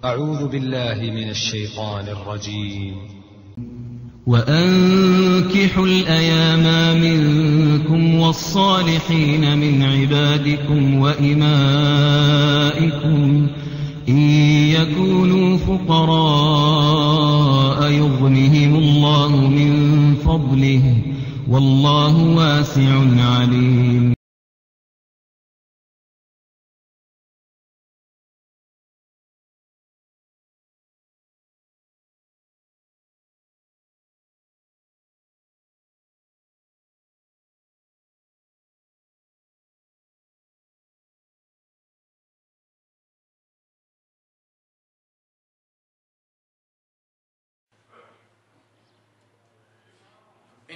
أعوذ بالله من الشيطان الرجيم. وأنكحوا الأيام منكم والصالحين من عبادكم وإمائكم إن يكونوا فقراء يغنهم الله من فضله والله واسع عليم.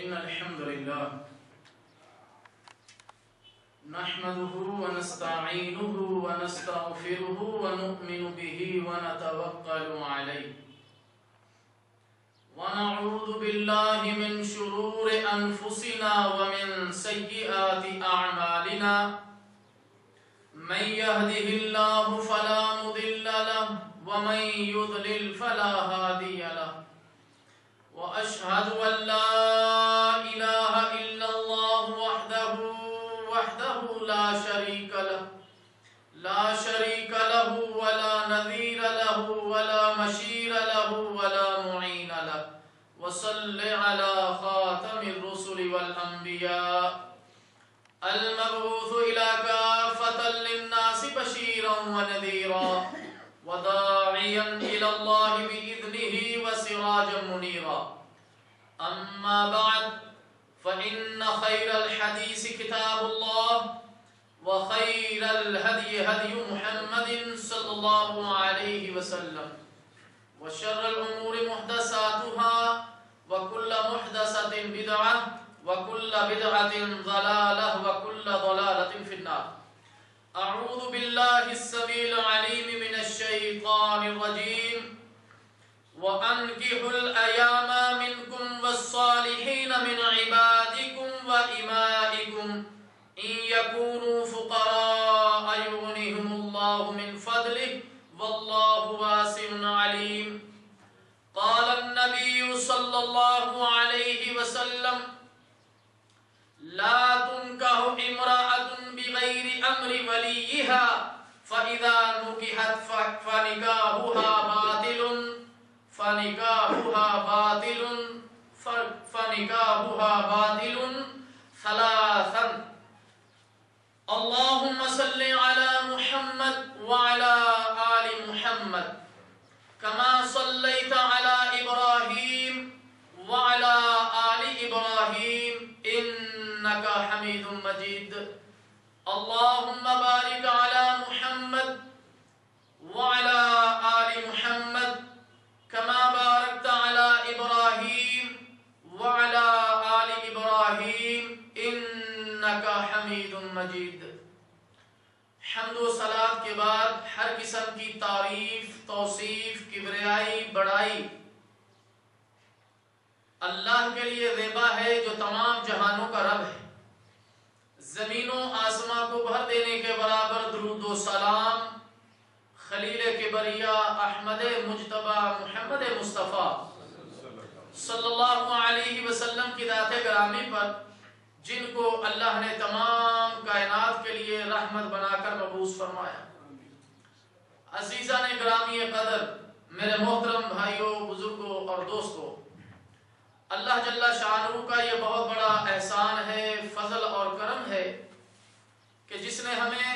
إن الحمد لله نحمده ونستعينه ونستغفره ونؤمن به ونتوكل عليه ونعوذ بالله من شرور أنفسنا ومن سيئات أعمالنا من يهده الله فلا مضل له ومن يضلل فلا هادي له وأشهد أن لا إله إلا الله وحده لا شريك له ولا نظير له ولا مشير له ولا معين له وصل على خاتم الرسل والأنبياء المبعوث إلى كافة للناس بشيرا ونذيرا وداعيا إلى الله بإذنه وسراجا منيرا. أما بعد فإن خير الحديث كتاب الله وخير الهدي هدي محمد صلى الله عليه وسلم وشر الأمور محدثاتها وكل محدثة بدعة وكل بدعة ضلالة وكل ضلالة في النار. أعوذ بالله السميع العليم من الشيطان الرجيم. وأنكحوا الأيام منكم والصالحين من عبادكم وإمائكم إن يكونوا فقراء يغنهم الله من فضله والله واسع عليم. قال النبي صلى الله عليه وسلم لا تنكح امرأة بغير أمر وليها فإذا نكحت فنكاحها باطل ثلاثا. اللهم صل على محمد وعلى آل محمد كما صليت على إبراهيم وعلى آل إبراهيم إنك حميد مجيد. اللهم بارك على محمد وعلى آل محمد كما باركت على إبراهيم وعلى آل إبراهيم إنك حميد مجيد. حمد و صلاة کے بعد ہر قسم کی تعریف، توصیف، کبریائی، بڑائی اللہ کے لیے زیبا ہے جو تمام جہانوں کا رب ہے. زمین و آسمان کو بھر دینے کے برابر درود و سلام خلیل کبریا احمد مجتبی محمد مصطفیٰ صلی اللہ علیہ وسلم کی ذات گرامی پر، جن کو اللہ نے تمام کائنات کے لیے رحمت بنا کر مبعوث فرمایا. عزیزان گرامی قدر، میرے محترم بھائیوں، بزرگوں اور دوستوں، اللہ جل شانہ کا یہ بہت بڑا احسان ہے، فضل اور کرم ہے کہ جس نے ہمیں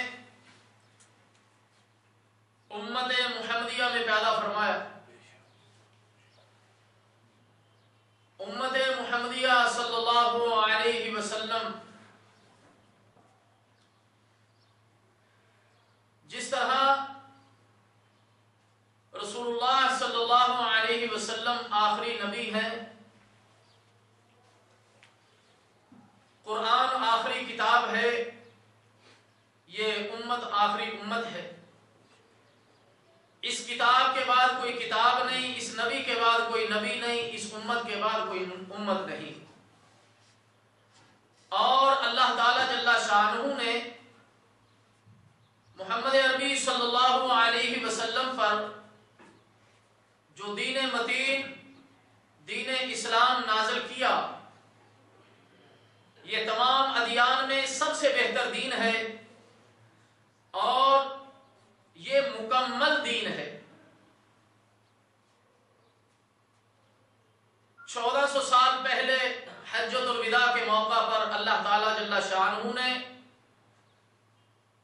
امت محمدیہ میں پیدا فرمایا. امت محمدیہ صلی اللہ علیہ وسلم جس طرح رسول اللہ صلی اللہ علیہ وسلم آخری نبی ہیں، قرآن آخری کتاب ہے، یہ امت آخری امت ہے. اس کتاب کے بعد کوئی کتاب نہیں، اس نبی کے بعد کوئی نبی نہیں، اس امت کے بعد کوئی امت نہیں. اور اللہ تعالی جل شانہ نے محمد عربی صلی اللہ علیہ وسلم پر جو دین متین دین اسلام نازل کیا، یہ تمام ادیان میں سب سے بہتر دین ہے اور یہ مکمل دین ہے۔ 1400 سال پہلے حجۃ الوداع کے موقع پر اللہ تعالی جل شانہ نے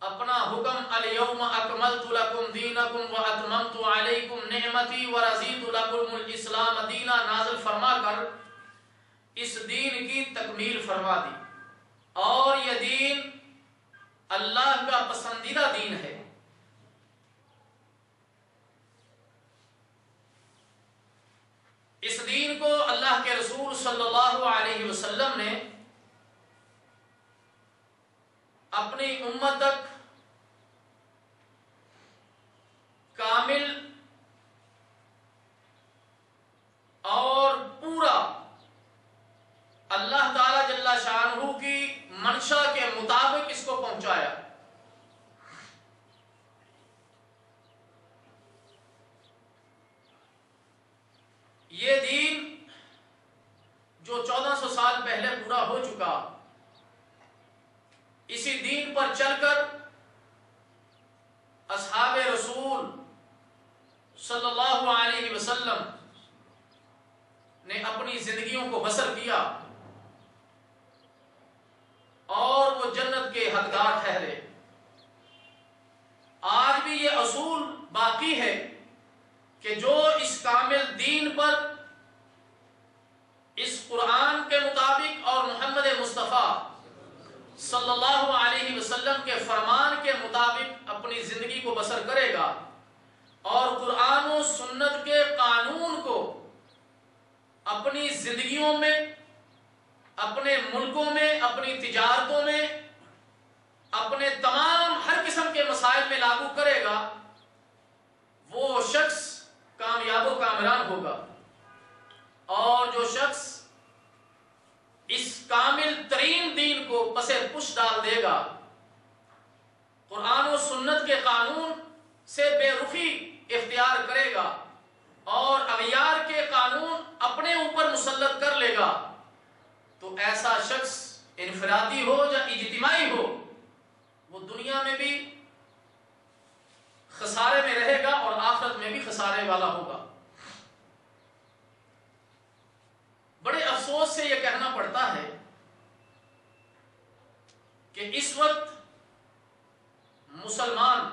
اپنا حکم الیوم اکملت لکم دینکم واتممت علیکم نعمتی ورضیت لکم الاسلام دینا نازل فرما کر اس دین کی تکمیل فرما دی، اور یہ دین اللہ کا پسندیدہ دین ہے۔ اس دین کو اللہ کے رسول صلی اللہ علیہ وسلم نے اپنی امت تک کامل اور پورا اللہ تعالی جل شانہ کی منشا کے مطابق اس کو پہنچایا۔ یہ دین جو 1400 سال پہلے پورا ہو چکا، اسی دین پر چل کر اصحاب رسول صلی اللہ علیہ وسلم نے اپنی زندگیوں کو بسر کیا اور وہ جنت کے حقدار ٹھہرے۔ آج بھی یہ اصول باقی ہے کہ جو اس کامل دین پر، اس قرآن کے مطابق اور محمد مصطفیٰ صلی اللہ علیہ وسلم کے فرمان کے مطابق اپنی زندگی کو بسر کرے گا اور قرآن و سنت کے قانون کو اپنی زندگیوں میں، اپنے ملکوں میں، اپنی تجارتوں میں، اپنے تمام ہر قسم کے مسائل میں لاگو کرے گا، وہ شخص کامیاب و کامران ہوگا۔ اور جو شخص اس کامل ترین دین کو پس پش ڈال دے گا، قرآن و سنت کے قانون سے بے رخی اختیار کرے گا اور اغیار کے قانون اپنے اوپر مسلط کر لے گا، تو ایسا شخص انفرادی ہو یا اجتماعی ہو، وہ دنیا میں بھی خسارے میں رہے گا اور آخرت میں بھی خسارے والا ہوگا۔ بڑے افسوس سے یہ کہنا پڑتا ہے کہ اس وقت مسلمان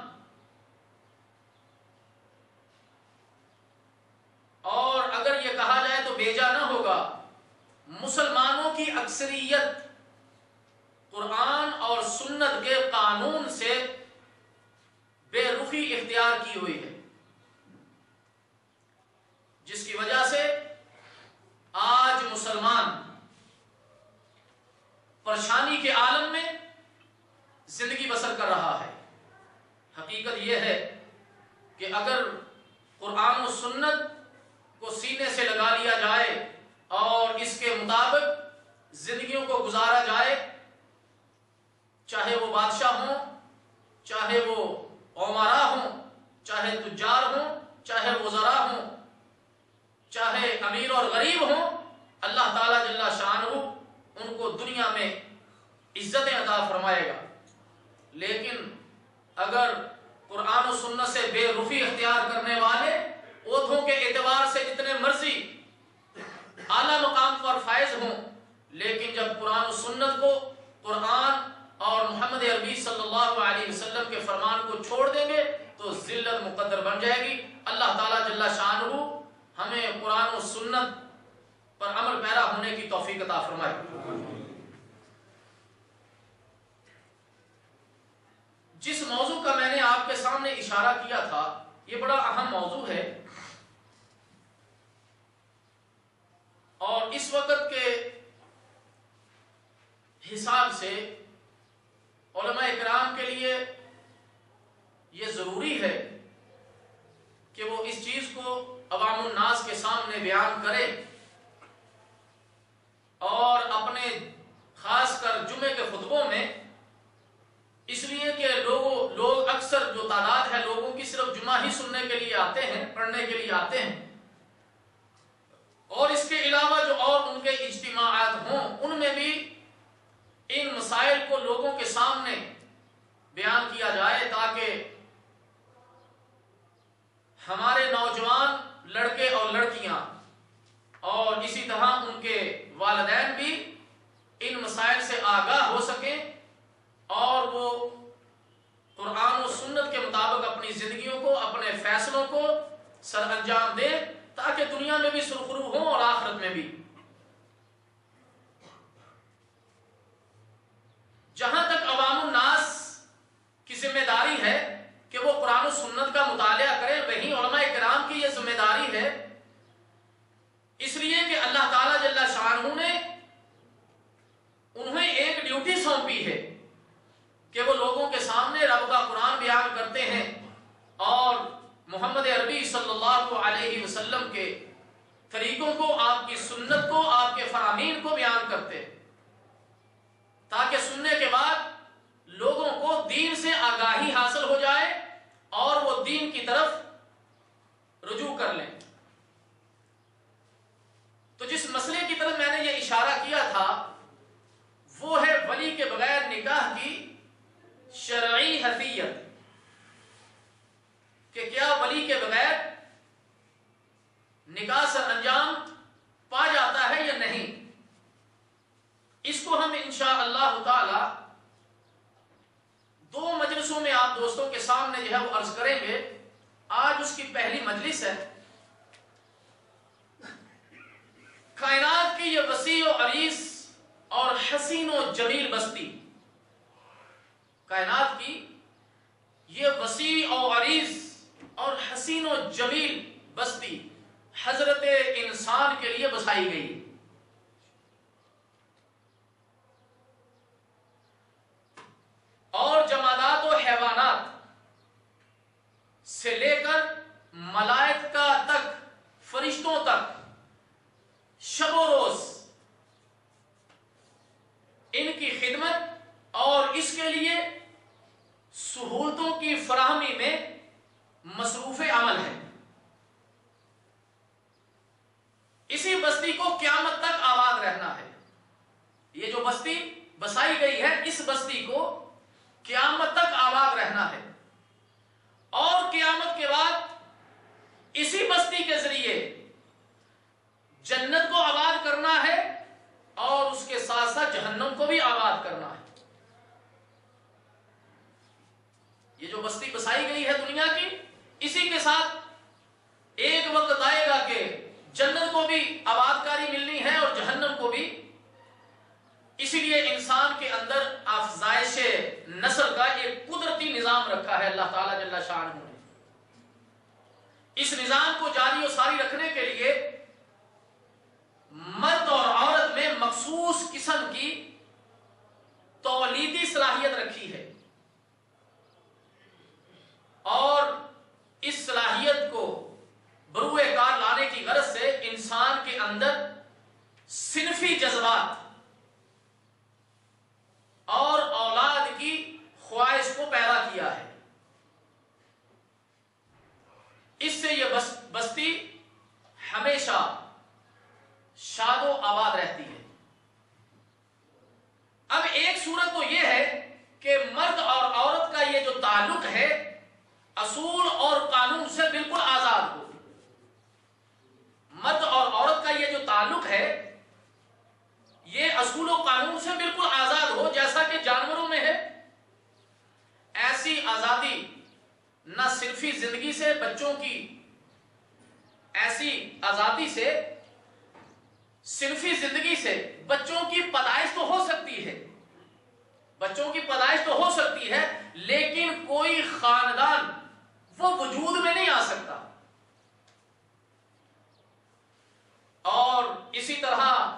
اور اگر یہ کہا جائے تو بیجا نہ ہوگا، مسلمانوں کی اکثریت قرآن اور سنت کے قانون سے بے رخی اختیار کی ہوئی ہے، جس کی وجہ سے آج مسلمان پریشانی کے عالم میں زندگی بسر کر رہا ہے۔ حقیقت یہ ہے کہ اگر قرآن و سنت کو سینے سے لگا لیا جائے اور اس کے مطابق زندگیوں کو گزارا جائے، چاہے وہ بادشاہ ہوں، چاہے وہ عمرا ہوں، چاہے تجار ہوں، چاہے وزراء ہوں، چاہے امیر اور غریب ہوں، اللہ تعالیٰ جل شانہ ان کو دنیا میں عزتیں عطا فرمائے گا۔ لیکن اگر قرآن و سنت سے بے رخی اختیار کرنے والے عہدوں کے اعتبار سے جتنے مرضی اعلیٰ مقام پر فائز ہوں، لیکن جب قرآن و سنت کو، قرآن اور محمد عربی صلی اللہ علیہ وسلم کے فرمان کو چھوڑ دیں گے تو ذلت مقدر بن جائے گی۔ اللہ تعالیٰ جل شانہ ہمیں قرآن و سنت پر عمل پیرا ہونے کی توفیق عطا فرمائے۔ جس موضوع کا میں نے آپ کے سامنے اشارہ کیا تھا، یہ بڑا اہم موضوع ہے اور اس وقت کے حساب سے علماء کرام کے لیے یہ ضروری ہے کہ وہ اس چیز کو عوام الناس کے سامنے بیان کرے اور اپنے خاص کر جمعے کے خطبوں میں، اس لیے کہ لوگ اکثر جو تعداد ہے لوگوں کی صرف جمعہ ہی سننے کے لیے آتے ہیں، پڑھنے کے لیے آتے ہیں، اور اس کے علاوہ جو اور ان کے اجتماعات ہوں ان میں بھی ان مسائل کو لوگوں کے سامنے بیان کیا جائے تاکہ ہمارے نوجوان لڑکے اور لڑکیاں اور اسی طرح ان کے والدین بھی ان مسائل سے آگاہ ہو سکیں اور وہ قرآن و سنت کے مطابق اپنی زندگیوں کو اپنے فیصلوں کو سر انجام دیں تاکہ دنیا میں بھی سرخرو ہوں اور آخرت میں بھی. جہاں تک عوام الناس کی ذمہ داری ہے کہ وہ قرآن و سنت کا مطالعہ کریں، وہیں علماء کرام کی یہ ذمہ داری ہے، اس لیے کہ اللہ تعالیٰ جل شانہ نے انہیں ایک ڈیوٹی سونپی ہے کہ وہ لوگوں کے سامنے رب کا قرآن بیان کرتے ہیں اور محمد عربی صلی اللہ علیہ وسلم کے طریقوں کو، آپ کی سنت کو، آپ کے فرامین کو بیان کرتے تاکہ سننے کے بعد لوگوں کو دین سے آگاہی حاصل ہو جائے اور وہ دین کی طرف رجوع کر لیں. تو جس مسئلے کی طرف میں نے یہ اشارہ کیا تھا وہ ہے ولی کے بغیر نکاح کی شرعی حیثیت، کہ کیا ولی کے بغیر نکاح سر انجام پا جاتا ہے یا نہیں. اس کو ہم انشاءاللہ تعالی 2 مجلسوں میں آپ دوستوں کے سامنے جو ہے وہ عرض کریں گے. آج اس کی پہلی مجلس ہے. کائنات کی یہ وسیع و عریض اور حسین و جمیل بستی، کائنات کی یہ وسیع و عریض اور حسین و جمیل بستی حضرت انسان کے لیے بسائی گئی. اور جمادات و حیوانات سے لے کر ملائکہ تک، فرشتوں تک، شب و روز ان کی خدمت اور اس کے لیے سہولتوں کی فراہمی میں مصروف عمل ہے. اسی بستی کو قیامت تک آباد رہنا ہے. یہ جو بستی بسائی گئی ہے اس بستی کو قیامت تک آباد رہنا ہے اور قیامت کے بعد اسی بستی کے ذریعے جنت کو آباد کرنا ہے اور اس کے ساتھ ساتھ جہنم کو بھی آباد کرنا ہے. یہ جو بستی بسائی گئی ہے دنیا کی، اسی کے ساتھ ایک وقت آئے گا کہ جنت کو بھی آباد کاری ملنی ہے اور جہنم کو بھی. اسی لیے انسان کے اندر افزائش نسل کا ایک قدرتی نظام رکھا ہے اللہ تعالیٰ جل شانہ نے. اس نظام کو جاری و ساری رکھنے کے لیے مرد اور عورت میں مخصوص قسم کی تولیدی صلاحیت رکھی ہے اور اس صلاحیت کو بروئے کار لانے کی غرض سے انسان کے اندر صنفی جذبات اور اولاد کی خواہش کو پیدا کیا ہے. اس سے یہ بستی ہمیشہ شاد و آباد رہتی ہے. اب ایک صورت تو یہ ہے کہ مرد اور عورت کا یہ جو تعلق ہے اصول اور قانون سے بالکل آزاد ہو. مرد اور عورت کا یہ جو تعلق ہے یہ اصول و قانون سے بالکل آزاد ہو جیسا کہ جانوروں میں ہے. ایسی آزادی نہ صرفی زندگی سے، بچوں کی ایسی آزادی سے، صرفی زندگی سے بچوں کی پیدائش تو ہو سکتی ہے، بچوں کی پیدائش تو ہو سکتی ہے لیکن کوئی خاندان وہ وجود میں نہیں آ سکتا. اور اسی طرح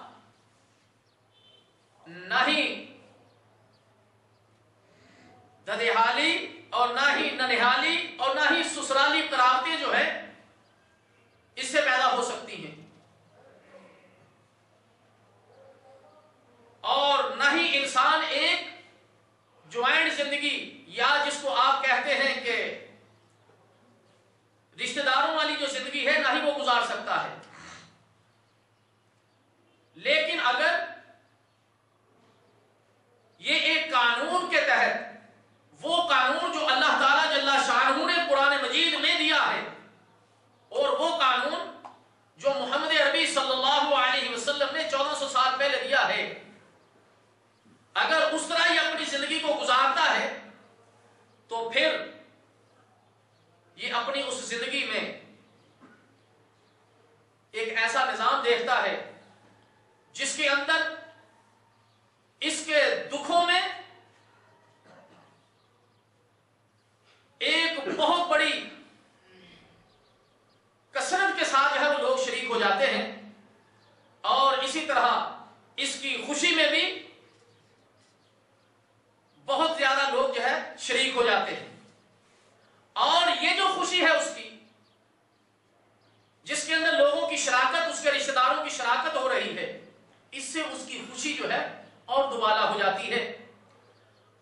نہ ہی ددیحالی اور نہ ہی ننہالی اور نہ ہی سسرالی قرابتیں جو ہیں اس سے پیدا ہو سکتی ہیں اور نہ ہی انسان ایک جوائنٹ زندگی یا جس کو آپ کہتے ہیں کہ رشتہ داروں والی جو زندگی ہے نہ ہی وہ گزار سکتا ہے. اگر اس طرح یہ اپنی زندگی کو گزارتا ہے تو پھر یہ اپنی اس زندگی میں ایک ایسا نظام دیکھتا ہے جس کے اندر اس کے دکھوں میں ایک بہت بڑی کثرت کے ساتھ جو ہے وہ لوگ شریک ہو جاتے ہیں، اور اسی طرح اس کی خوشی میں بھی بہت زیادہ لوگ جو ہے شریک ہو جاتے ہیں، اور یہ جو خوشی ہے اس کی، جس کے اندر لوگوں کی شراکت، اس کے رشتہ داروں کی شراکت ہو رہی ہے، اس سے اس کی خوشی جو ہے اور دوبالا ہو جاتی ہے۔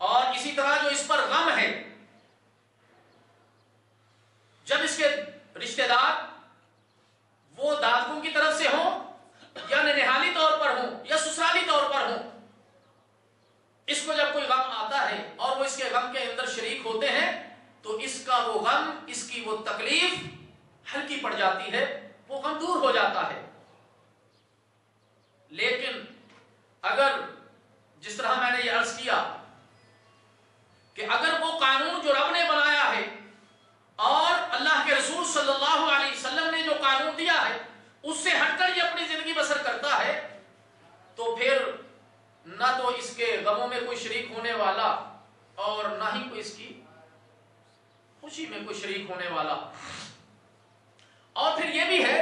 اور اسی طرح جو اس پر غم ہے، جب اس کے رشتہ دار وہ دادگوں کی طرف سے ہوں یا ننہالی طور پر ہوں یا سسرالی طور پر ہوں، اس کو جب کوئی غم آتا ہے اور وہ اس کے غم کے اندر شریک ہوتے ہیں تو اس کا وہ غم، اس کی وہ تکلیف ہلکی پڑ جاتی ہے، وہ غم دور ہو جاتا ہے۔ لیکن اگر جس طرح میں نے یہ عرض کیا کہ اگر وہ قانون جو رب نے بنایا ہے اور اللہ کے رسول صلی اللہ علیہ وسلم نے جو قانون دیا ہے اس سے ہٹ کر یہ اپنی زندگی بسر کرتا ہے، تو پھر نہ تو اس کے غموں میں کوئی شریک ہونے والا اور نہ ہی کوئی اس کی خوشی میں کوئی شریک ہونے والا۔ اور پھر یہ بھی ہے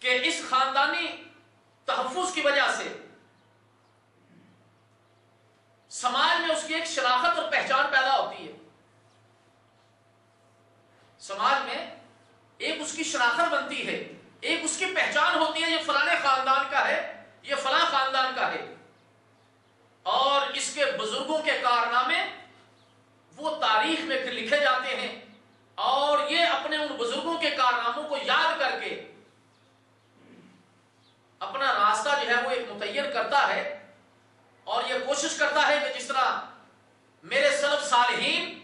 کہ اس خاندانی تحفظ کی وجہ سے سماج میں اس کی ایک شناخت اور پہچان پیدا ہوتی ہے، سماج میں ایک اس کی شناخت بنتی ہے، ایک اس کی پہچان ہوتی ہے، یہ فلانے خاندان کا ہے، یہ فلاں خاندان کا ہے، اور اس کے بزرگوں کے کارنامے وہ تاریخ میں پھر لکھے جاتے ہیں، اور یہ اپنے ان بزرگوں کے کارناموں کو یاد کر کے اپنا راستہ جو ہے وہ ایک متعین کرتا ہے، اور یہ کوشش کرتا ہے کہ جس طرح میرے سلف صالحین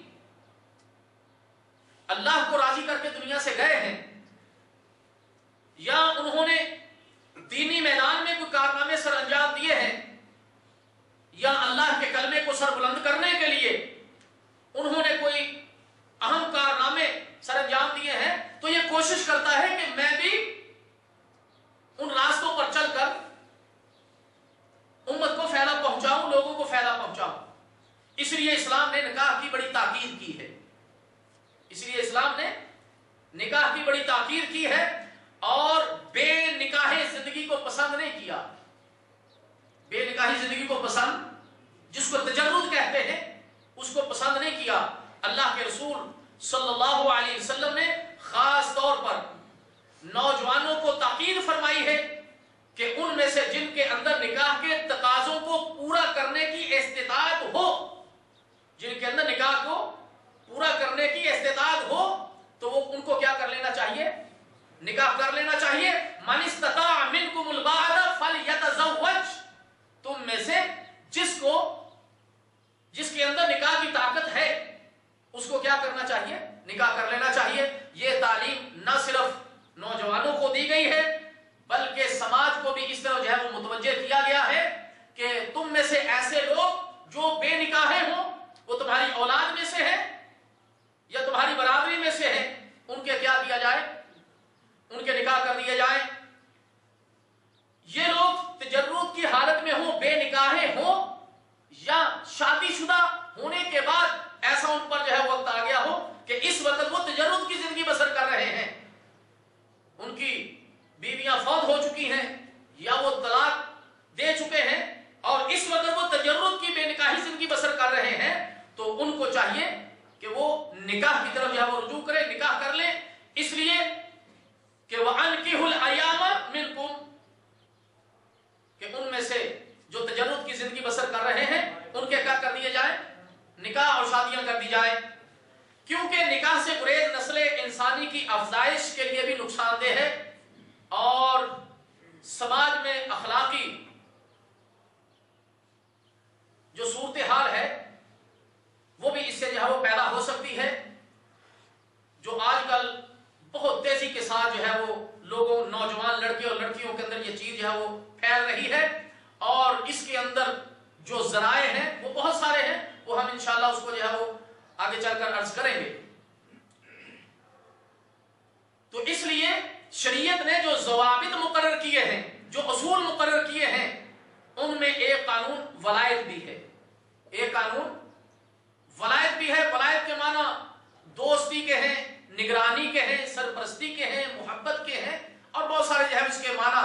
اللہ کو راضی کر کے دنیا سے گئے ہیں، یا انہوں نے دینی میدان میں کوئی کارنامے سر انجام دیے ہیں، یا اللہ کے کلمے کو سر بلند کرنے کے لیے انہوں نے کوئی اہم کارنامے سر انجام دیے ہیں، تو یہ کوشش کرتا ہے کہ میں بھی ان راستوں پر چل کر امت کو فائدہ پہنچاؤں، لوگوں کو فائدہ پہنچاؤں۔ اس لیے اسلام نے نکاح کی بڑی تاکید کی ہے، اس لیے اسلام نے نکاح کی بڑی تاکید کی ہے، اور بے نکاح زندگی کو پسند نہیں کیا۔ بے نکاحی زندگی کو پسند، جس کو تجرد کہتے ہیں، اس کو پسند نہیں کیا۔ اللہ کے رسول صلی اللہ علیہ وسلم نے خاص طور پر نوجوانوں کو تاکید فرمائی ہے کہ ان میں سے جن کے اندر نکاح کے تقاضوں کو پورا کرنے کی استطاعت ہو، جن کے اندر نکاح کو پورا کرنے کی استطاعت ہو، تو وہ ان کو کیا کر لینا چاہیے؟ نکاح کر لینا چاہیے۔ من استطاع منکم الباءۃ فلیتزوج، تم میں سے جس کے اندر نکاح کی طاقت ہے اس کو کیا کرنا چاہیے؟ نکاح کر لینا چاہیے۔ یہ تعلیم نہ صرف نوجوانوں کو دی گئی ہے بلکہ سماج کو بھی اس طرح جو ہے وہ متوجہ کیا گیا ہے کہ تم میں سے ایسے لوگ جو بے نکاحے ہوں، وہ تمہاری اولاد میں سے ہیں یا تمہاری برادری میں سے ہیں، ان کے کیا کیا جائے؟ ان کے نکاح کر دیے جائیں۔ یہ لوگ تجرد کی حالت میں ہوں، بے نکاحے ہوں، یا شادی شدہ ہونے کے بعد ایسا ان پر جو ہے وقت آ گیا ہو کہ اس وقت وہ تجرد کی زندگی بسر کر رہے ہیں، ان کی بیویاں فوت ہو چکی ہیں یا وہ طلاق دے چکے ہیں، اور اس وقت وہ تجرد کی بے نکاحی زندگی بسر کر رہے ہیں، تو ان کو چاہیے کہ وہ نکاح کی طرف جو ہے وہ رجوع کریں، نکاح کر لیں، اس لیے کہ وَأَنْكِحُوا الْأَيَامَ مِنْكُمْ، کہ ان میں سے جو تجرد کی زندگی بسر کر رہے ہیں ان کے کیا کر دیے جائیں؟ نکاح اور شادیاں کر دی جائیں، کیونکہ نکاح سے گریز نسل انسانی کی افزائش کے لیے بھی نقصان دہ ہے، اور سماج میں اخلاقی جو صورتحال ہے وہ بھی اس سے جو ہے وہ پیدا ہو سکتی ہے، جو آج کل بہت تیزی کے ساتھ جو ہے وہ لوگوں، نوجوان لڑکے اور لڑکیوں کے اندر یہ چیز جو ہے وہ پھیل رہی ہے، اور اس کے اندر جو ذرائع ہیں وہ بہت سارے ہیں، وہ ہم انشاءاللہ اس کو جو ہے وہ آگے چل کر عرض کریں گے۔ تو اس لیے شریعت نے جو ضوابط مقرر کیے ہیں، جو اصول مقرر کیے ہیں، ان میں ایک قانون ولایت بھی ہے، ایک قانون ولایت بھی ہے۔ ولایت کے معنی دوستی کے ہیں، نگرانی کے ہیں، سرپرستی کے ہیں، محبت کے ہیں، اور بہت سارے جو ہے اس کے معنی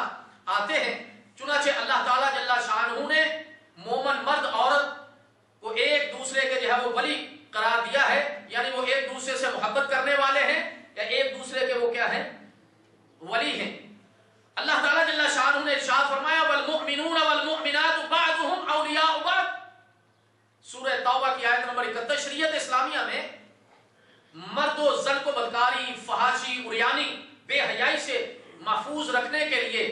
آتے ہیں۔ چنانچہ اللہ تعالیٰ جل شانہ نے مومن مرد عورت کو ایک دوسرے کے جو ہے وہ ولی قرار دیا ہے، یعنی وہ ایک دوسرے سے محبت کرنے والے ہیں یا ایک دوسرے کے وہ کیا ہیں، ولی ہیں۔ اللہ تعالیٰ جل شانہ نے ارشاد فرمایا والمؤمنون والمؤمنات بعضهم اولیاء بعض، سورہ توبہ کی آیت نمبر 31۔ شریعت اسلامیہ میں مرد و زن کو بدکاری، فحاشی، عریانی، بے حیائی سے محفوظ رکھنے کے لیے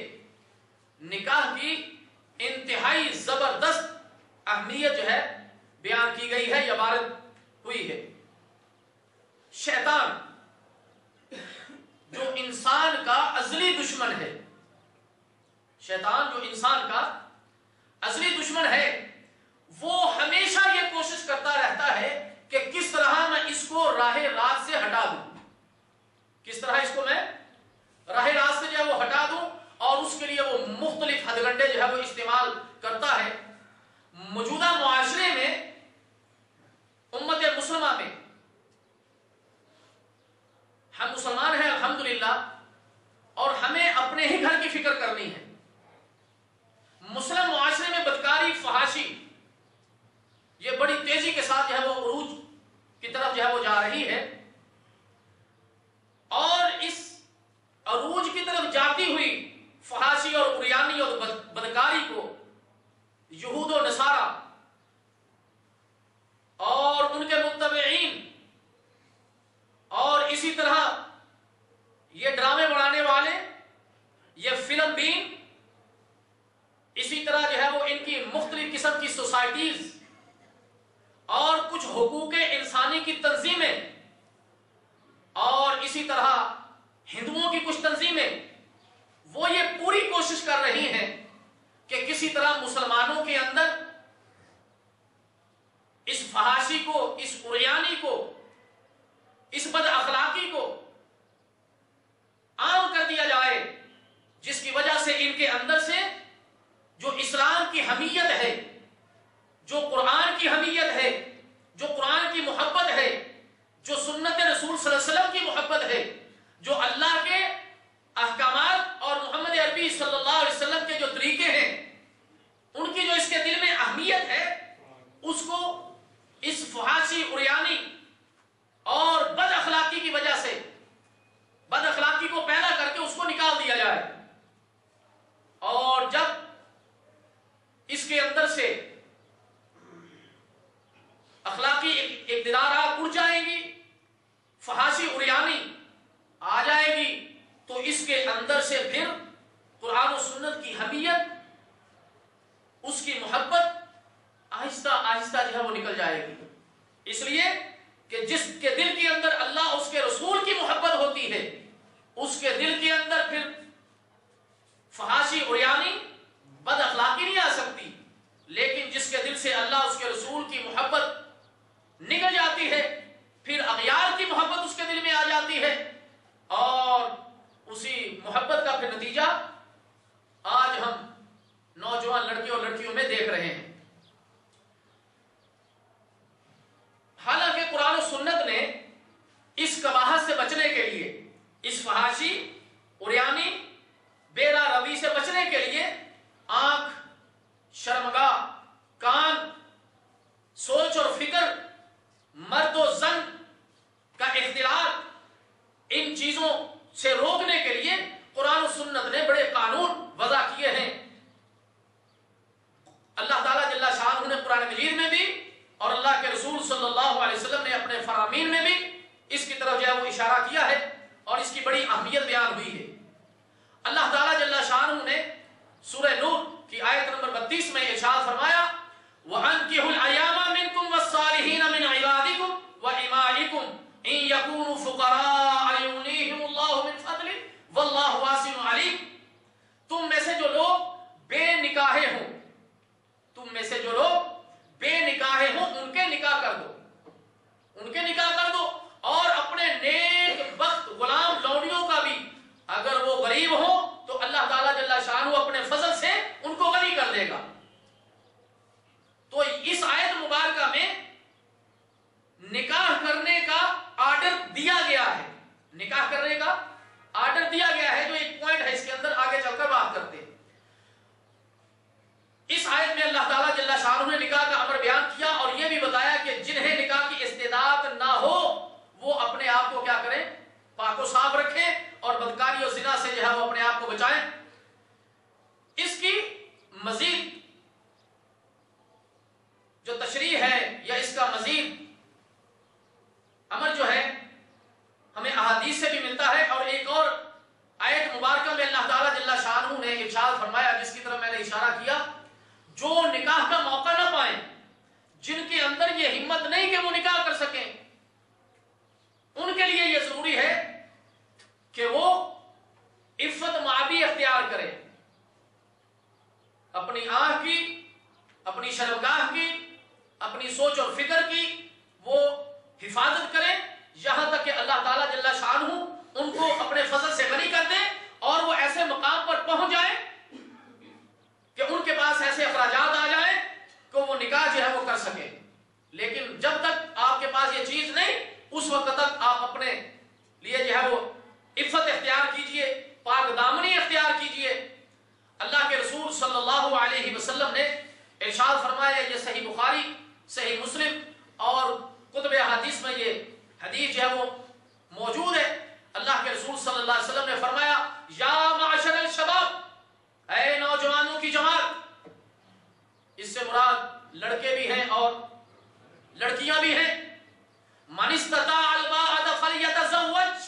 نکاح کی انتہائی زبردست اہمیت جو ہے بیان کی گئی ہے یا وارد ہوئی ہے۔ شیطان جو انسان کا ازلی دشمن ہے، شیطان جو انسان کا ازلی دشمن ہے، وہ ہمیشہ یہ کوشش کرتا رہتا ہے کہ کس طرح میں اس کو راہ راست سے ہٹا دوں، کس طرح اس کو میں راہ راست سے جو ہے وہ ہٹا دوں، اور اس کے لیے وہ مختلف ہتھ کنڈے جو ہے وہ استعمال کرتا ہے۔ موجودہ معاشرے میں، امت مسلمہ میں، ہم مسلمان ہیں الحمدللہ، اور ہمیں اپنے ہی گھر کی فکر کرنی ہے۔ مسلم معاشرے میں بدکاری، فحاشی یہ بڑی تیزی کے ساتھ جو ہے وہ عروج کی طرف جو ہے وہ جا رہی ہے، اور اس عروج کی طرف جاتی ہوئی فحاشی اور عریانی اور بدکاری کو یہود و نصارہ اور ان کے متبعین اور اسی طرح یہ ڈرامے بنانے والے، یہ فلم بین، اسی طرح جو ہے وہ ان کی مختلف قسم کی سوسائٹیز اور کچھ حقوق انسانی کی تنظیمیں، اور اسی طرح ہندوؤں کی کچھ تنظیمیں، وہ یہ پوری کوشش کر رہی ہیں کہ کسی طرح مسلمانوں کے اندر اس فحاشی کو، اس عریانی کو، اس بد اخلاقی کو عام کر دیا جائے، جس کی وجہ سے ان کے اندر سے جو اسلام کی حمیت ہے، جو قرآن کی حمیت ہے، جو قرآن کی محبت ہے، جو سنت رسول صلی اللہ علیہ وسلم کی محبت ہے، جو اللہ کے احکامات اور محمد عربی صلی اللہ علیہ وسلم کے جو طریقے ہیں، ان کی جو اس کے دل میں اہمیت ہے، اس کو اس فحاشی، عریانی اور بد اخلاقی کی وجہ سے، بد اخلاقی کو پیدا کر کے اس کو نکال دیا جائے، اور جب اس کے اندر سے اخلاقی اقتدارات اڑ جائیں گی، فحاشی عریانی آ جائے گی، تو اس کے اندر سے پھر قرآن و سنت کی حمیت، اس کی محبت آہستہ آہستہ جو ہے وہ نکل جائے گی۔ اس لیے کہ جس کے دل کے اندر اللہ اس کے رسول کی محبت ہوتی ہے، اس کے دل کے اندر پھر فحاشی، عریانی، بد اخلاقی نہیں آ سکتی۔ لیکن جس کے دل سے اللہ اس کے رسول کی محبت نکل جاتی ہے، پھر اغیار کی محبت اس کے دل میں آ جاتی ہے، اور اسی محبت کا پھر نتیجہ آج ہم نوجوان لڑکیوں اور لڑکیوں میں دیکھ رہے ہیں۔ حالانکہ قرآن و سنت نے اس قباحت سے بچنے کے لیے، اس فحاشی، عریانی، بے راہ روی سے بچنے کے لیے آنکھ، شرمگاہ، کان، سوچ اور فکر، مرد و زن کا اختلاط، ان چیزوں سے روکنے کے لیے قرآن و سنت نے بڑے قانون وضع کیے ہیں۔ اللہ تعالیٰ جل شانہ نے قرآن مجید میں بھی اور اللہ کے رسول صلی اللہ علیہ وسلم نے اپنے فرامین میں بھی اس کی طرف جو ہے وہ اشارہ کیا ہے، اور اس کی بڑی اہمیت بیان ہوئی ہے۔ اللہ تعالیٰ جل شانہ نے سورہ نور کی آیت نمبر 32 میں ارشاد فرمایا وَأَنْكِحُوا الْأَيَامَ مِنْكُمْ وَالصَّالِحِينَ مِنْ عِبَادِكُمْ وَإِمَائِكُمْ إِنْ يَكُونُوا فُقَرَاءَ يُغْنِيهِمُ اللَّهُ مِنْ فَضْلِهِ وَاللَّهُ وَاسِعٌ عَلِيمٌ۔ تم میں سے جو لوگ بے نکاح ہوں، تم میں سے جو لوگ صاف رکھیں اور بدکاری اور زنا سے جو ہے وہ اپنے آپ کو بچائیں۔ اس کی مزید جو تشریح ہے یا اس کا مزید عمل جو ہے ہمیں احادیث سے بھی ملتا ہے، اور ایک اور آیت مبارکہ میں اللہ تعالیٰ جل شانہ نے ارشاد فرمایا، جس کی طرف میں نے اشارہ کیا، جو نکاح کا موقع نہ پائیں، جن کے اندر یہ ہمت نہیں کہ وہ نکاح کر سکیں، ان کے لیے یہ ضروری ہے کہ وہ عفت معابی اختیار کرے، اپنی آنکھ کی، اپنی شرمگاہ کی، اپنی سوچ اور فکر کی وہ حفاظت کریں، یہاں تک کہ اللہ تعالیٰ جل شانہ ان کو اپنے فضل سے غنی کر دے اور وہ ایسے مقام پر پہنچ جائے کہ ان کے پاس ایسے اخراجات آ جائیں کہ وہ نکاح جو ہے وہ کر سکے۔ لیکن جب تک آپ کے پاس یہ چیز نہیں، اس وقت تک آپ اپنے لیے جو ہے وہ عفت اختیار کیجئے، پاک دامنی اختیار کیجئے۔ اللہ کے رسول صلی اللہ علیہ وسلم نے ارشاد فرمایا، یہ صحیح بخاری، صحیح مسلم اور کتب حدیث میں یہ حدیث جو ہے وہ موجود ہے۔ اللہ کے رسول صلی اللہ علیہ وسلم نے فرمایا، یا معاشر الشباب، اے نوجوانوں کی جماعت، اس سے مراد لڑکے بھی ہیں اور لڑکیاں بھی ہیں، من استطاع الباءة فلیتزوج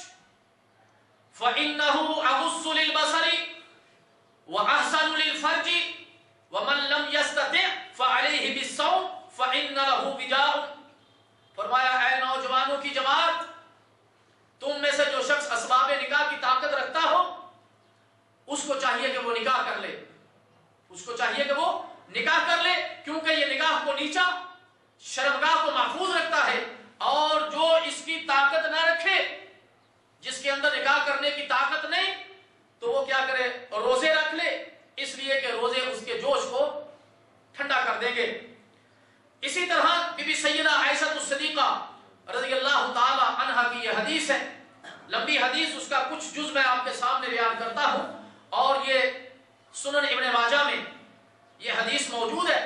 فإنه أغض للبصر وأحسن للفرج ومن لم يستطع فعليه بالصوم فإن له وجاء۔ فرمایا اے نوجوانوں کی جماعت، تم میں سے جو شخص اسباب نکاح کی طاقت رکھتا ہو، اس کو چاہیے کہ وہ نکاح کر لے، اس کو چاہیے کہ وہ نکاح کر لے، کیونکہ یہ نکاح کو نیچا، شرمگاہ کو محفوظ رکھتا ہے۔ اور جو اس کی طاقت نہ رکھے، جس کے اندر نکاح کرنے کی طاقت نہیں، تو وہ کیا کرے؟ روزے رکھ لے، اس لیے کہ روزے اس کے جوش کو ٹھنڈا کر دیں گے۔ اسی طرح بی بی سیدہ عائشہ الصدیقہ رضی اللہ تعالی عنہا کی یہ حدیث ہے، لمبی حدیث، اس کا کچھ جز میں آپ کے سامنے بیان کرتا ہوں، اور یہ سنن ابن ماجہ میں یہ حدیث موجود ہے۔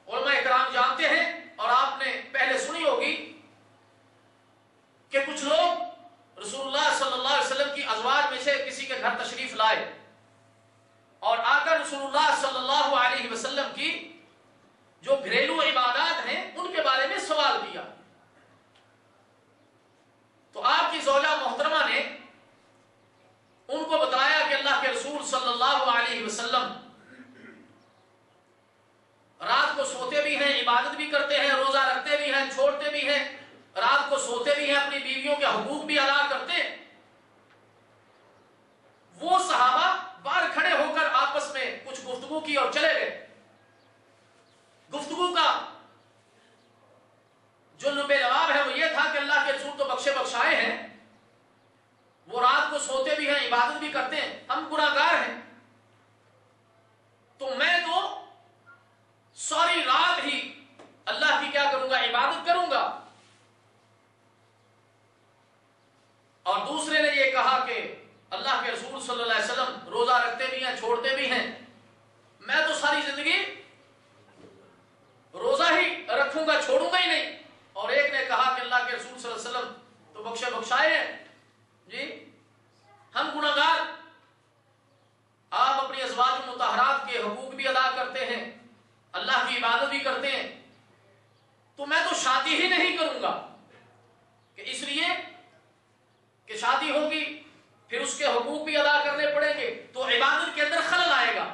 علماء اکرام جانتے ہیں اور آپ نے پہلے سنی ہوگی کہ کچھ لوگ رسول اللہ صلی اللہ علیہ وسلم کی ازواج میں سے کسی کے گھر تشریف لائے اور آ کر رسول اللہ صلی اللہ علیہ وسلم کی جو گھریلو عبادات ہیں ان کے بارے میں سوال کیا، تو آپ کی زوجہ محترمہ نے ان کو بتایا کہ اللہ کے رسول صلی اللہ علیہ وسلم رات کو سوتے بھی ہیں، عبادت بھی کرتے ہیں، روزہ رکھتے بھی ہیں، چھوڑتے بھی ہیں، رات کو سوتے بھی ہیں، اپنی بیویوں کے حقوق بھی ادا کرتے ہیں۔ وہ صحابہ باہر کھڑے ہو کر آپس میں کچھ گفتگو کی اور چلے گئے۔ گفتگو کا جو لب لباب ہے وہ یہ تھا کہ اللہ کے رسول تو بخشے بخشائے ہیں، وہ رات کو سوتے بھی ہیں، عبادت بھی کرتے ہیں، ہم گناہگار ہیں، تو میں تو ساری رات ہی اللہ کی کیا کروں گا؟ عبادت کروں گا۔ اور دوسرے نے یہ کہا کہ اللہ کے رسول صلی اللہ علیہ وسلم روزہ رکھتے بھی ہیں، چھوڑتے بھی ہیں، میں تو ساری زندگی روزہ ہی رکھوں گا، چھوڑوں گا ہی نہیں۔ اور ایک نے کہا کہ اللہ کے رسول صلی اللہ علیہ وسلم تو بخشے بخشائے ہیں، جی ہم گناہگار، آپ اپنی ازواج مطہرات کے حقوق بھی ادا کرتے ہیں، اللہ کی عبادت بھی کرتے ہیں، تو میں تو شادی ہی نہیں کروں گا، کہ اس لیے کہ شادی ہوگی پھر اس کے حقوق بھی ادا کرنے پڑیں گے تو عبادت کے اندر خلل آئے گا،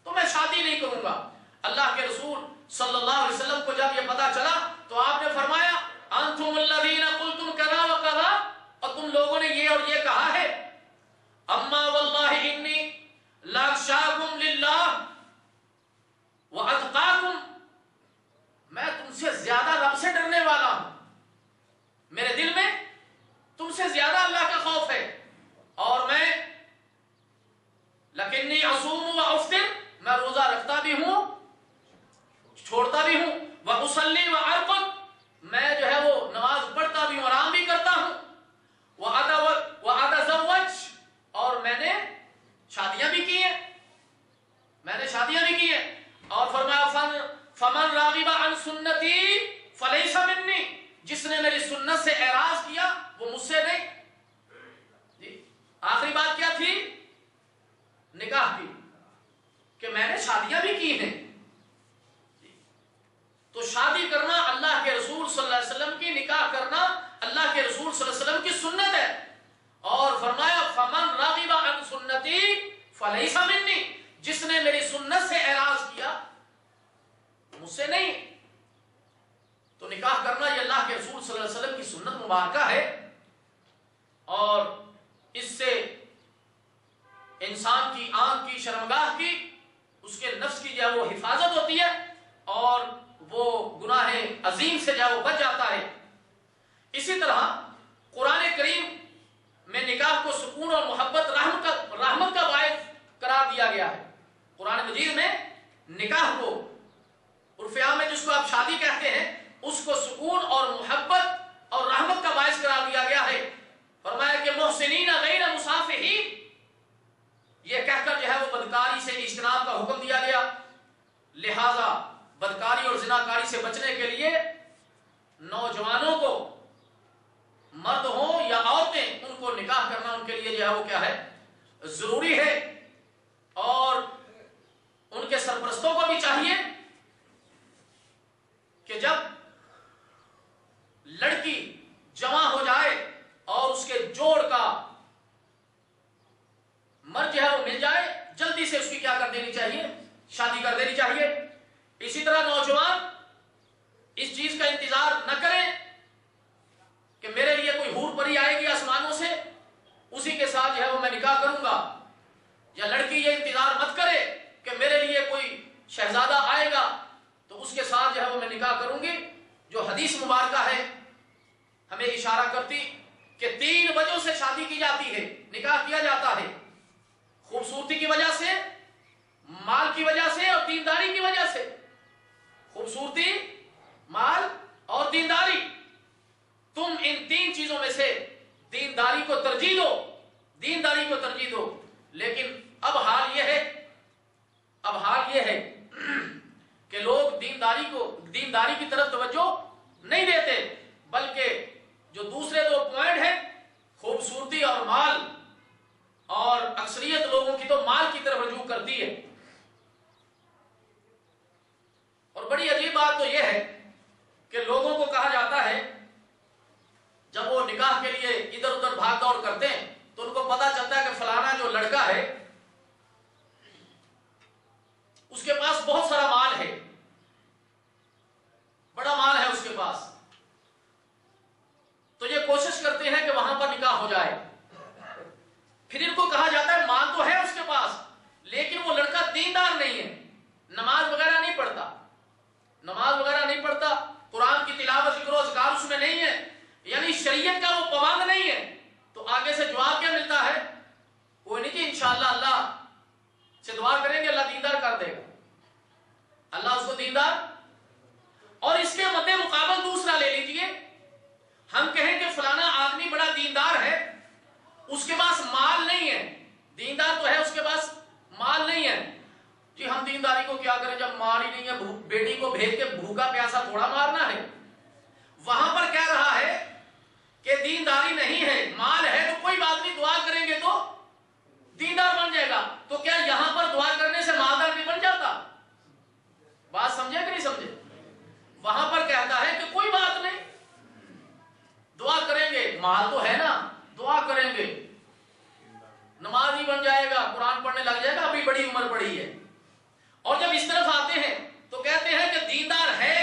تو میں شادی نہیں کروں گا۔ اللہ کے رسول صلی اللہ علیہ وسلم کو جب یہ پتا چلا تو آپ نے فرمایا، انتم الذین قلتم کذا وکذا، اور تم لوگوں نے یہ اور یہ کہا ہے، اما واللہ انی لاخشاکم للہ واتقاکم، میں تم سے زیادہ رب سے ڈرنے والا ہوں، میرے دل میں تم سے زیادہ اللہ کا خوف ہے، اور میں لکنی اصوم و افطر، میں روزہ رکھتا بھی ہوں، چھوڑتا بھی ہوں، واصلی وارقد، میں جو ہے وہ نماز پڑھتا بھی ہوں، آرام بھی کرتا ہوں، واتزوج، فلیس منی، جس نے میری سنت سے اعراض کیا مجھ سے نہیں۔ تو نکاح کرنا یہ اللہ کے رسول صلی اللہ علیہ وسلم کی سنت مبارکہ ہے، اور اس سے انسان کی آنکھ کی، شرمگاہ کی، اس کے نفس کی جو ہے وہ حفاظت ہوتی ہے، اور وہ گناہ عظیم سے جو ہے وہ بچ جاتا ہے۔ اسی طرح قرآن کریم میں نکاح کو سکون اور محبت، رحمت کا باعث قرار دیا گیا ہے۔ قرآن مجید میں نکاح کو، عرف عام میں جس کو آپ شادی کہتے ہیں، اس کو سکون اور محبت اور رحمت کا باعث قرار دیا گیا ہے۔ فرمایا کہ محسنین غیر مصافحین، یہ کہہ کر جو ہے وہ بدکاری سے اجتناب کا حکم دیا گیا۔ لہذا بدکاری اور زناکاری سے بچنے کے لیے نوجوانوں کو، مرد ہوں یا عورتیں، ان کو نکاح کرنا ان کے لیے جو ہے وہ کیا ہے، ضروری ہے۔ اور ان کے سرپرستوں کو بھی چاہیے کہ جب لڑکی جمع ہو جائے اور اس کے جوڑ کا مرد جو ہے وہ مل جائے، جلدی سے اس کی کیا کر دینی چاہیے، شادی کر دینی چاہیے۔ اسی طرح نوجوان اس چیز کا انتظار نہ کریں کہ میرے لیے کوئی حور پری آئے گی آسمانوں سے، اسی کے ساتھ جو ہے وہ میں نکاح کروں گا، یا لڑکی یہ انتظار مت کرے کہ میرے لیے کوئی شہزادہ آئے گا تو اس کے ساتھ جو ہے وہ میں نکاح کروں گی۔ جو حدیث مبارکہ ہے ہمیں اشارہ کرتی کہ 3 وجہوں سے شادی کی جاتی ہے، نکاح کیا جاتا ہے: خوبصورتی کی وجہ سے، مال کی وجہ سے، اور دینداری کی وجہ سے۔ خوبصورتی، مال اور دینداری، تم ان 3 چیزوں میں سے دینداری کو ترجیح دو، دینداری کو ترجیح دو۔ لیکن اب حال یہ ہے کہ لوگ دینداری کی طرف توجہ نہیں دیتے، بلکہ جو دوسرے 2 پوائنٹ ہیں، خوبصورتی اور مال، اور اکثریت لوگوں کی تو مال کی طرف رجوع کرتی ہے۔ اور بڑی عجیب بات تو یہ ہے کہ لوگوں کو کہا جاتا ہے، جب وہ نکاح کے لیے ادھر ادھر بھاگ دوڑ کرتے ہیں تو ان کو پتا چلتا ہے کہ فلانا جو لڑکا ہے اس کے پاس بہت سارا مال ہے، بڑا مال ہے اس کے پاس، تو یہ کوشش کرتے ہیں کہ وہاں پر نکاح ہو جائے۔ پھر ان کو کہا جاتا ہے مال تو ہے اس کے پاس، لیکن وہ لڑکا دیندار نہیں ہے، نماز وغیرہ نہیں پڑھتا، قرآن کی تلاوت، ذکر و اذکار اس میں نہیں ہے، یعنی شریعت کا وہ پابند نہیں ہے۔ تو آگے سے جواب کیا ملتا ہے؟ کوئی نہیں کہ انشاءاللہ اللہ سے دعا کریں گے، اللہ دیندار کر دے گا، اللہ اس کو دیندار۔ اور اس کے مد مقابل دوسرا لے لیجئے، ہم کہیں کہ فلانا آدمی بڑا دیندار ہے، اس کے پاس مال نہیں ہے، دیندار تو ہے، اس کے پاس مال نہیں ہے۔ جی ہم دینداری کو کیا کریں جب مال ہی نہیں ہے، بیٹی کو بھیج کے بھوکا پیاسا تھوڑا مارنا ہے۔ وہاں پر کہہ رہا ہے کہ دینداری نہیں ہے، مال ہے، تو کوئی بات نہیں، دعا کریں گے تو دیندار بن جائے گا۔ تو کیا یہاں پر دعا کرنے سے مالدار نہیں بن جاتا؟ بات سمجھے کہ نہیں سمجھے؟ وہاں پر کہتا ہے کہ کوئی بات نہیں، دعا کریں گے، مال تو ہے نا، دعا کریں گے، نمازی بن جائے گا، قرآن پڑھنے لگ جائے گا، ابھی بڑی عمر بڑی ہے۔ اور جب اس طرف آتے ہیں تو کہتے ہیں کہ دیندار ہے،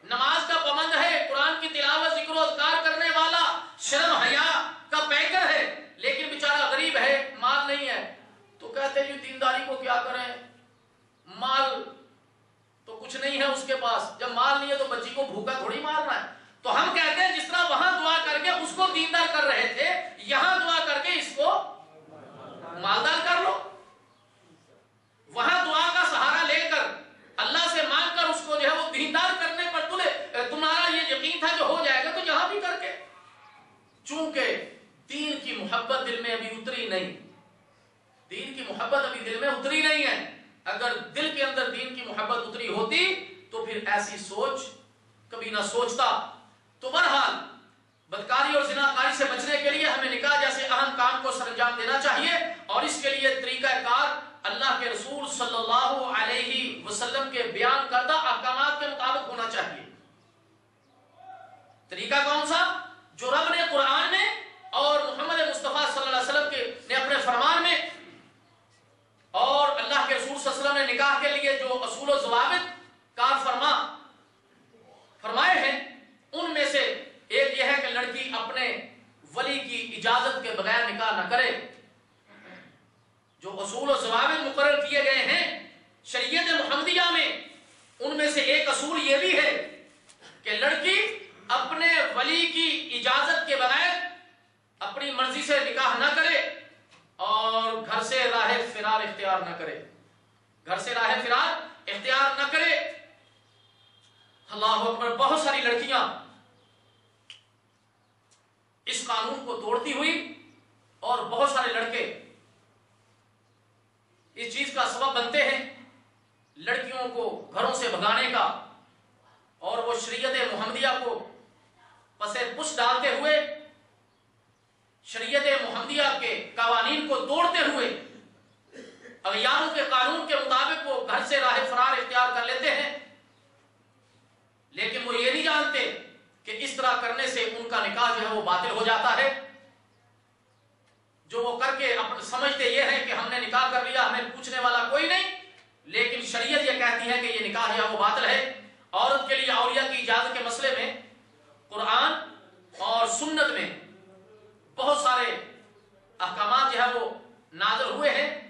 نماز کا پابند ہے، قرآن کی تلاوت، ذکر و اذکار کرنے والا، شرم حیا کا پیکر ہے، لیکن بیچارہ غریب ہے، مال نہیں ہے۔ تو کہتے ہیں دینداری کو کیا کریں، مال تو کچھ نہیں ہے اس کے پاس، جب مال نہیں ہے تو بچی کو بھوکا تھوڑی مارنا ہے۔ تو ہم کہتے ہیں جس طرح وہاں دعا کر کے اس کو دیندار کر رہے تھے، یہاں دعا کر کے اس کو مالدار کر لو۔ وہاں دعا کا سہارا لے کر، اللہ سے مانگ کر اس کو جو ہے وہ دیندار کرنے پر تمہارا یہ یقین تھا کہ ہو جائے گا، تو یہاں بھی کر کے، چونکہ دین کی محبت دل میں ابھی اتری نہیں، دین کی محبت ابھی دل میں اتری نہیں ہے۔ اگر دل کے اندر دین کی محبت اتری ہوتی تو پھر ایسی سوچ کبھی نہ سوچتا۔ تو بہرحال بدکاری اور زناکاری سے بچنے کے لیے ہمیں نکاح جیسے اہم کام کو سر انجام دینا چاہیے، اور اس کے لیے طریقہ کار اللہ کے رسول صلی اللہ علیہ وسلم کے بیان کردہ احکامات کے مطابق ہونا چاہیے۔ طریقہ کون سا؟ جو رب نے قرآن میں اور محمد مصطفیٰ صلی اللہ علیہ وسلم نے اپنے فرمان میں جو اصول و ضوابط مقرر کیے گئے ہیں شریعت محمدیہ میں، ان میں سے ایک اصول یہ بھی ہے کہ لڑکی اپنے ولی کی اجازت کے بغیر اپنی مرضی سے نکاح نہ کرے اور گھر سے راہ فرار اختیار نہ کرے، گھر سے راہ فرار اختیار نہ کرے۔ اللہ اکبر، بہت ساری لڑکیاں اس قانون کو توڑتی ہوئی اور بہت سارے لڑکے اس چیز کا سبب بنتے ہیں لڑکیوں کو گھروں سے بھگانے کا، اور وہ شریعت محمدیہ کو پس پش ڈالتے ہوئے، شریعت محمدیہ کے قوانین کو توڑتے ہوئے اغیاروں کے قانون کے مطابق وہ گھر سے راہ فرار اختیار کر لیتے ہیں، لیکن وہ یہ نہیں جانتے کہ اس طرح کرنے سے ان کا نکاح جو ہے وہ باطل ہو جاتا ہے۔ جو وہ کر کے سمجھتے یہ ہے کہ ہم نے نکاح کر لیا، ہمیں پوچھنے والا کوئی نہیں، لیکن شریعت یہ کہتی ہے کہ یہ نکاح جو ہے وہ باطل ہے۔ عورت کے لیے اولیاء کی اجازت کے مسئلے میں قرآن اور سنت میں بہت سارے احکامات جو ہے وہ نازل ہوئے ہیں،